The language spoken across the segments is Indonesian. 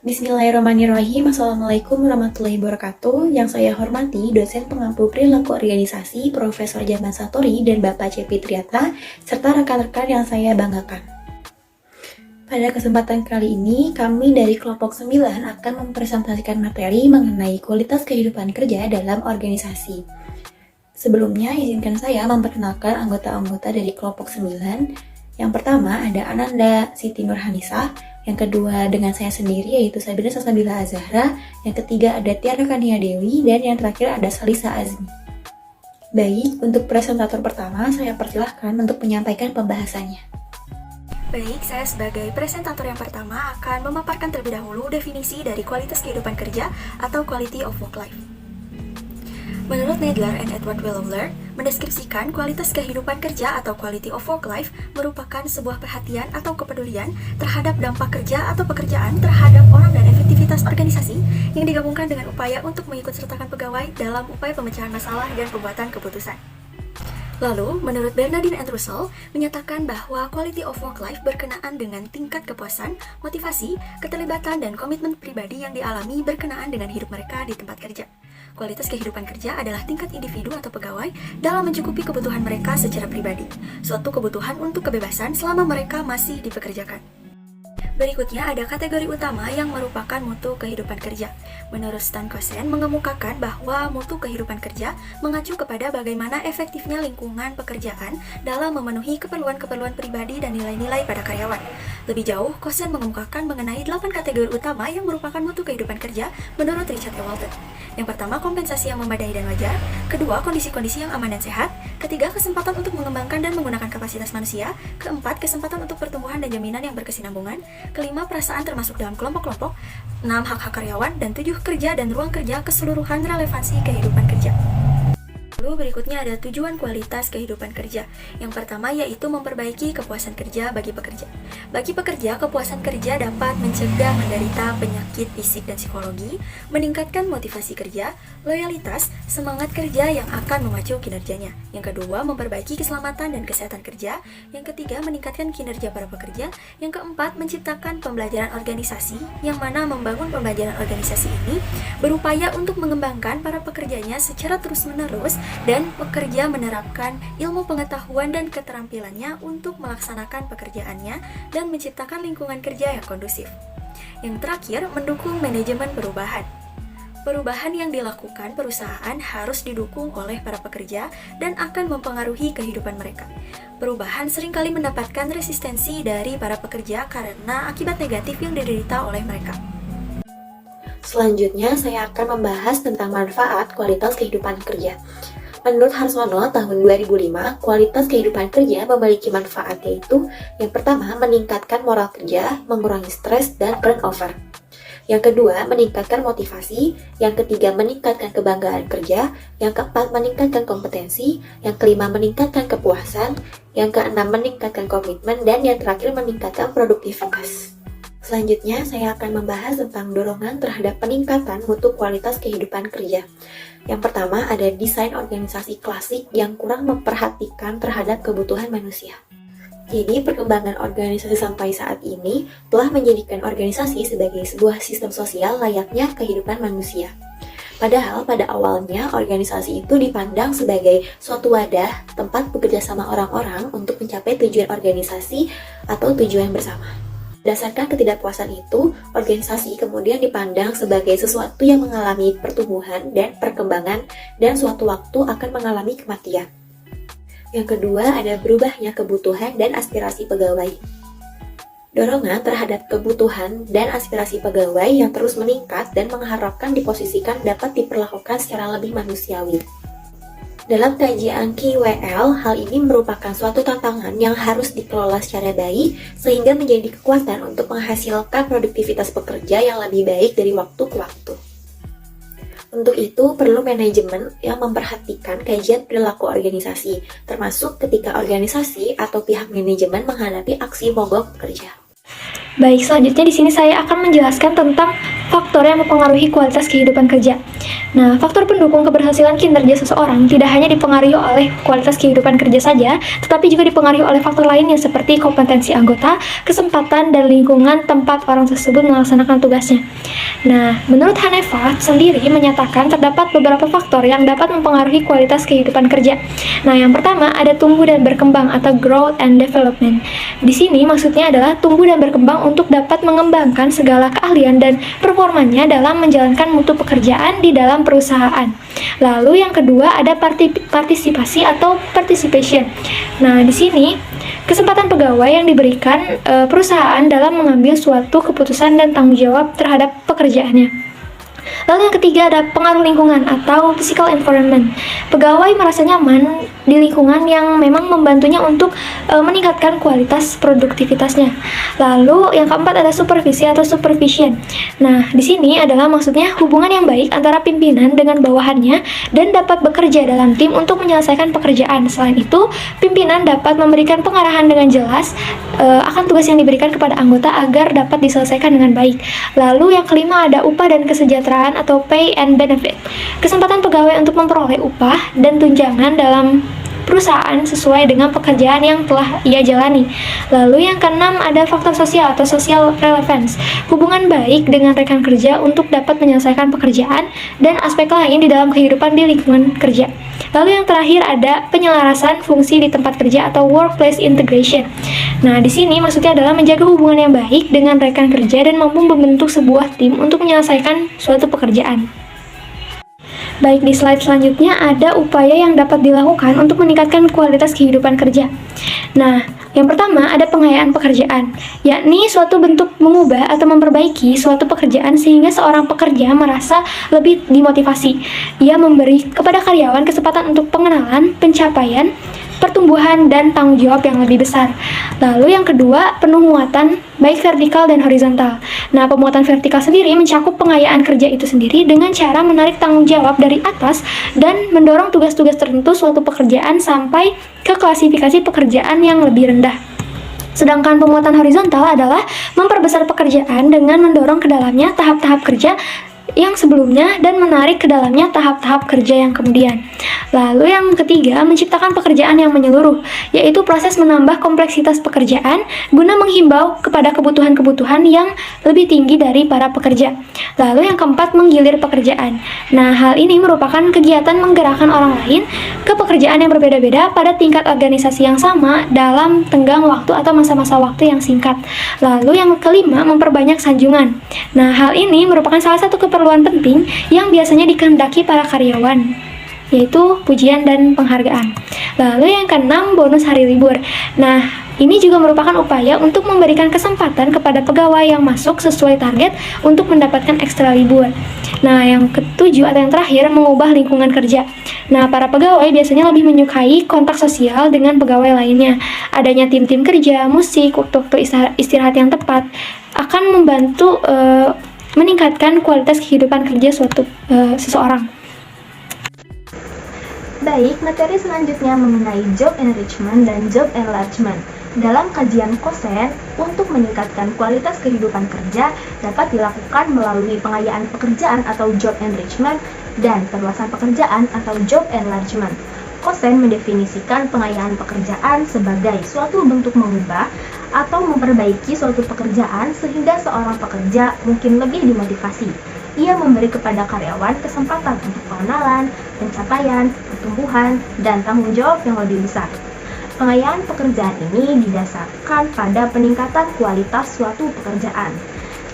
Bismillahirrahmanirrahim. Assalamualaikum warahmatullahi wabarakatuh. Yang saya hormati dosen pengampu perilaku organisasi Profesor Jaman Satori dan Bapak C. Triata, serta rekan-rekan yang saya banggakan. Pada kesempatan kali ini, kami dari kelompok 9 akan mempresentasikan materi mengenai kualitas kehidupan kerja dalam organisasi. Sebelumnya, izinkan saya memperkenalkan anggota-anggota dari kelompok 9. Yang pertama ada Ananda Siti Nurhanisah, yang kedua dengan saya sendiri yaitu Sabina Salsabila Azahra, yang ketiga ada Tiara Kania Dewi, dan yang terakhir ada Salisa Azmi. Baik, untuk presentator pertama saya persilahkan untuk menyampaikan pembahasannya. Baik, saya sebagai presentator yang pertama akan memaparkan terlebih dahulu definisi dari kualitas kehidupan kerja atau quality of work life. Menurut Nadler and Edward Wheeler, mendeskripsikan kualitas kehidupan kerja atau quality of work life merupakan sebuah perhatian atau kepedulian terhadap dampak kerja atau pekerjaan terhadap orang dan efektivitas organisasi yang digabungkan dengan upaya untuk mengikutsertakan pegawai dalam upaya pemecahan masalah dan pembuatan keputusan. Lalu, menurut Bernardine and Russell, menyatakan bahwa quality of work life berkenaan dengan tingkat kepuasan, motivasi, keterlibatan, dan komitmen pribadi yang dialami berkenaan dengan hidup mereka di tempat kerja. Kualitas kehidupan kerja adalah tingkat individu atau pegawai dalam mencukupi kebutuhan mereka secara pribadi, suatu kebutuhan untuk kebebasan selama mereka masih dipekerjakan. Berikutnya ada kategori utama yang merupakan mutu kehidupan kerja. Menurut Stan Kosen mengemukakan bahwa mutu kehidupan kerja mengacu kepada bagaimana efektifnya lingkungan pekerjaan dalam memenuhi keperluan-keperluan pribadi dan nilai-nilai pada karyawan. Lebih jauh, Kosen mengemukakan mengenai 8 kategori utama yang merupakan mutu kehidupan kerja menurut Richard E. Walton. Yang pertama, kompensasi yang memadai dan wajar. Kedua, kondisi-kondisi yang aman dan sehat. Ketiga, kesempatan untuk mengembangkan dan menggunakan kapasitas manusia. Keempat, kesempatan untuk pertumbuhan dan jaminan yang berkesinambungan. Kelima, perasaan termasuk dalam kelompok-kelompok. 6, hak-hak karyawan. Dan 7, kerja dan ruang kerja keseluruhan relevansi kehidupan kerja. Lalu berikutnya ada tujuan kualitas kehidupan kerja. Yang pertama yaitu memperbaiki kepuasan kerja bagi pekerja. Bagi pekerja, kepuasan kerja dapat mencegah menderita penyakit fisik dan psikologi, meningkatkan motivasi kerja, loyalitas, semangat kerja yang akan memacu kinerjanya. Yang kedua, memperbaiki keselamatan dan kesehatan kerja. Yang ketiga, meningkatkan kinerja para pekerja. Yang keempat, menciptakan pembelajaran organisasi, yang mana membangun pembelajaran organisasi ini berupaya untuk mengembangkan para pekerjanya secara terus-menerus dan pekerja menerapkan ilmu pengetahuan dan keterampilannya untuk melaksanakan pekerjaannya dan menciptakan lingkungan kerja yang kondusif. Yang terakhir, mendukung manajemen perubahan. Perubahan yang dilakukan perusahaan harus didukung oleh para pekerja dan akan mempengaruhi kehidupan mereka. Perubahan seringkali mendapatkan resistensi dari para pekerja karena akibat negatif yang diderita oleh mereka. Selanjutnya, saya akan membahas tentang manfaat kualitas kehidupan kerja. Menurut Harsono tahun 2005, kualitas kehidupan kerja memiliki manfaat yaitu yang pertama, meningkatkan moral kerja, mengurangi stres dan turnover. Yang kedua, meningkatkan motivasi. Yang ketiga, meningkatkan kebanggaan kerja. Yang keempat, meningkatkan kompetensi. Yang kelima, meningkatkan kepuasan. Yang keenam, meningkatkan komitmen. Dan yang terakhir, meningkatkan produktivitas. Selanjutnya, saya akan membahas tentang dorongan terhadap peningkatan mutu kualitas kehidupan kerja. Yang pertama, ada desain organisasi klasik yang kurang memperhatikan terhadap kebutuhan manusia. Jadi, perkembangan organisasi sampai saat ini telah menjadikan organisasi sebagai sebuah sistem sosial layaknya kehidupan manusia. Padahal pada awalnya organisasi itu dipandang sebagai suatu wadah tempat bekerja sama orang-orang untuk mencapai tujuan organisasi atau tujuan bersama. Berdasarkan ketidakpuasan itu, organisasi kemudian dipandang sebagai sesuatu yang mengalami pertumbuhan dan perkembangan dan suatu waktu akan mengalami kematian. Yang kedua, ada berubahnya kebutuhan dan aspirasi pegawai. Dorongan terhadap kebutuhan dan aspirasi pegawai yang terus meningkat dan mengharapkan diposisikan dapat diperlakukan secara lebih manusiawi. Dalam kajian QWL, hal ini merupakan suatu tantangan yang harus dikelola secara baik sehingga menjadi kekuatan untuk menghasilkan produktivitas pekerja yang lebih baik dari waktu ke waktu. Untuk itu, perlu manajemen yang memperhatikan kajian perilaku organisasi, termasuk ketika organisasi atau pihak manajemen menghadapi aksi mogok pekerja. Baik, selanjutnya di sini saya akan menjelaskan tentang faktor yang mempengaruhi kualitas kehidupan kerja. Nah, faktor pendukung keberhasilan kinerja seseorang tidak hanya dipengaruhi oleh kualitas kehidupan kerja saja, tetapi juga dipengaruhi oleh faktor lainnya seperti kompetensi anggota, kesempatan, dan lingkungan tempat orang tersebut melaksanakan tugasnya. Nah, menurut Haneva sendiri menyatakan terdapat beberapa faktor yang dapat mempengaruhi kualitas kehidupan kerja. Nah, yang pertama ada tumbuh dan berkembang atau growth and development. Di sini maksudnya adalah tumbuh dan berkembang untuk dapat mengembangkan segala keahlian dan performanya dalam menjalankan mutu pekerjaan di dalam perusahaan. Lalu yang kedua ada partisipasi atau participation. Nah, di sini kesempatan pegawai yang diberikan perusahaan dalam mengambil suatu keputusan dan tanggung jawab terhadap pekerjaannya. Lalu yang ketiga ada pengaruh lingkungan atau physical environment. Pegawai merasa nyaman di lingkungan yang memang membantunya untuk meningkatkan kualitas produktivitasnya. Lalu yang keempat ada supervisi atau supervision. Nah, di sini adalah maksudnya hubungan yang baik antara pimpinan dengan bawahannya dan dapat bekerja dalam tim untuk menyelesaikan pekerjaan. Selain itu, pimpinan dapat memberikan pengarahan dengan jelas akan tugas yang diberikan kepada anggota agar dapat diselesaikan dengan baik. Lalu yang kelima ada upah dan kesejahteraan atau pay and benefit. Kesempatan pegawai untuk memperoleh upah dan tunjangan dalam perusahaan sesuai dengan pekerjaan yang telah ia jalani. Lalu yang keenam ada faktor sosial atau social relevance. Hubungan baik dengan rekan kerja untuk dapat menyelesaikan pekerjaan dan aspek lain di dalam kehidupan di lingkungan kerja. Lalu yang terakhir ada penyelarasan fungsi di tempat kerja atau workplace integration. Nah, di sini maksudnya adalah menjaga hubungan yang baik dengan rekan kerja dan mampu membentuk sebuah tim untuk menyelesaikan suatu pekerjaan. Baik, di slide selanjutnya ada upaya yang dapat dilakukan untuk meningkatkan kualitas kehidupan kerja. Nah, yang pertama ada pengayaan pekerjaan, yakni suatu bentuk mengubah atau memperbaiki suatu pekerjaan sehingga seorang pekerja merasa lebih dimotivasi. Ia memberi kepada karyawan kesempatan untuk pengenalan, pencapaian, pertumbuhan, dan tanggung jawab yang lebih besar. Lalu yang kedua, penuh muatan baik vertikal dan horizontal. Nah, pemuatan vertikal sendiri mencakup pengayaan kerja itu sendiri dengan cara menarik tanggung jawab dari atas dan mendorong tugas-tugas tertentu suatu pekerjaan sampai ke klasifikasi pekerjaan yang lebih rendah. Sedangkan pemuatan horizontal adalah memperbesar pekerjaan dengan mendorong ke dalamnya tahap-tahap kerja yang sebelumnya dan menarik ke dalamnya tahap-tahap kerja yang kemudian. Lalu yang ketiga, menciptakan pekerjaan yang menyeluruh, yaitu proses menambah kompleksitas pekerjaan guna menghimbau kepada kebutuhan-kebutuhan yang lebih tinggi dari para pekerja. Lalu yang keempat, menggilir pekerjaan. Nah, hal ini merupakan kegiatan menggerakkan orang lain ke pekerjaan yang berbeda-beda pada tingkat organisasi yang sama dalam tenggang waktu atau masa-masa waktu yang singkat. Lalu yang kelima, memperbanyak sanjungan. Nah, hal ini merupakan salah satu keperluan penting yang biasanya dikehendaki para karyawan, yaitu pujian dan penghargaan. Lalu yang keenam, bonus hari libur. Nah, ini juga merupakan upaya untuk memberikan kesempatan kepada pegawai yang masuk sesuai target untuk mendapatkan ekstra libur. Nah, yang ketujuh atau yang terakhir, mengubah lingkungan kerja. Nah, para pegawai biasanya lebih menyukai kontak sosial dengan pegawai lainnya. Adanya tim-tim kerja, musik, waktu-waktu istirahat yang tepat akan membantu meningkatkan kualitas kehidupan kerja seseorang. Baik, materi selanjutnya mengenai job enrichment dan job enlargement. Dalam kajian Kosen, untuk meningkatkan kualitas kehidupan kerja dapat dilakukan melalui pengayaan pekerjaan atau job enrichment dan perluasan pekerjaan atau job enlargement. Kosen mendefinisikan pengayaan pekerjaan sebagai suatu bentuk mengubah atau memperbaiki suatu pekerjaan sehingga seorang pekerja mungkin lebih dimotivasi. Ia memberi kepada karyawan kesempatan untuk pengenalan, pencapaian, pertumbuhan, dan tanggung jawab yang lebih besar. Pengayaan pekerjaan ini didasarkan pada peningkatan kualitas suatu pekerjaan.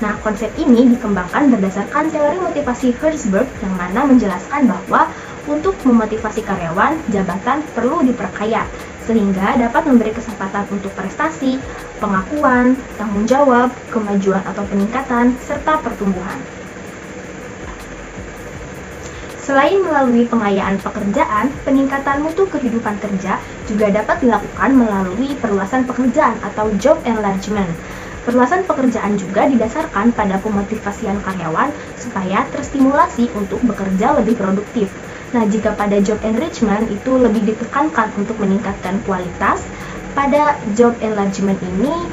Nah, konsep ini dikembangkan berdasarkan teori motivasi Herzberg yang mana menjelaskan bahwa untuk memotivasi karyawan, jabatan perlu diperkaya sehingga dapat memberi kesempatan untuk prestasi, pengakuan, tanggung jawab, kemajuan atau peningkatan, serta pertumbuhan. Selain melalui pengayaan pekerjaan, peningkatan mutu kehidupan kerja juga dapat dilakukan melalui perluasan pekerjaan atau job enlargement. Perluasan pekerjaan juga didasarkan pada pemotivasian karyawan supaya terstimulasi untuk bekerja lebih produktif. Nah, jika pada job enrichment itu lebih ditekankan untuk meningkatkan kualitas, pada job enlargement ini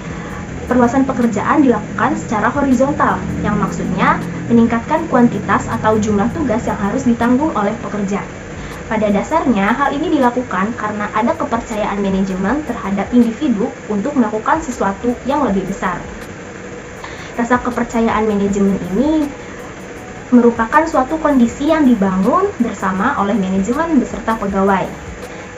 Perluasan pekerjaan dilakukan secara horizontal, yang maksudnya meningkatkan kuantitas atau jumlah tugas yang harus ditanggung oleh pekerja. Pada dasarnya, hal ini dilakukan karena ada kepercayaan manajemen terhadap individu untuk melakukan sesuatu yang lebih besar. Rasa kepercayaan manajemen ini merupakan suatu kondisi yang dibangun bersama oleh manajemen beserta pegawai.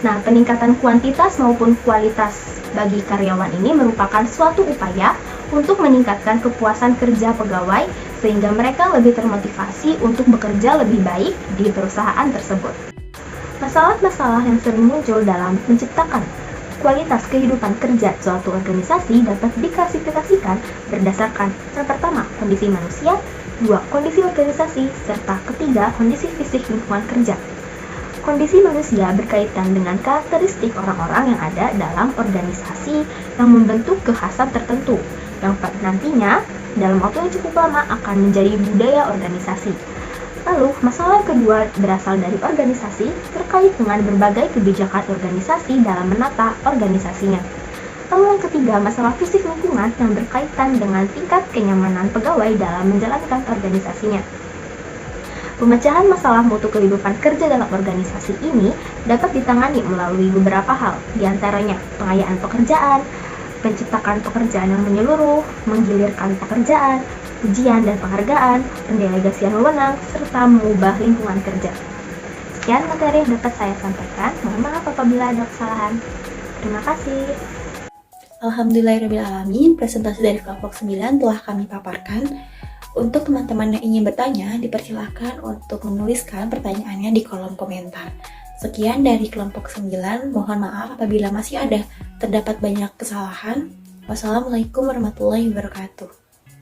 Nah, peningkatan kuantitas maupun kualitas bagi karyawan ini merupakan suatu upaya untuk meningkatkan kepuasan kerja pegawai sehingga mereka lebih termotivasi untuk bekerja lebih baik di perusahaan tersebut. Masalah-masalah yang sering muncul dalam menciptakan kualitas kehidupan kerja suatu organisasi dapat diklasifikasikan berdasarkan yang pertama, kondisi manusia, dua, kondisi organisasi, serta ketiga, kondisi fisik lingkungan kerja. Kondisi manusia berkaitan dengan karakteristik orang-orang yang ada dalam organisasi yang membentuk kekhasan tertentu, yang nantinya dalam waktu yang cukup lama akan menjadi budaya organisasi. Lalu, masalah kedua berasal dari organisasi terkait dengan berbagai kebijakan organisasi dalam menata organisasinya. Lalu yang ketiga, masalah fisik lingkungan yang berkaitan dengan tingkat kenyamanan pegawai dalam menjalankan organisasinya. Pemecahan masalah mutu kehidupan kerja dalam organisasi ini dapat ditangani melalui beberapa hal, diantaranya pengayaan pekerjaan, menciptakan pekerjaan yang menyeluruh, menggilirkan pekerjaan, ujian dan penghargaan, pendelegasian wewenang, serta mengubah lingkungan kerja. Sekian materi yang dapat saya sampaikan, mohon maaf apabila ada kesalahan. Terima kasih. Alhamdulillahirrahmanirrahim, presentasi dari kelompok 9 telah kami paparkan. Untuk teman-teman yang ingin bertanya, dipersilakan untuk menuliskan pertanyaannya di kolom komentar. Sekian dari kelompok 9, mohon maaf apabila masih terdapat banyak kesalahan. Wassalamualaikum warahmatullahi wabarakatuh.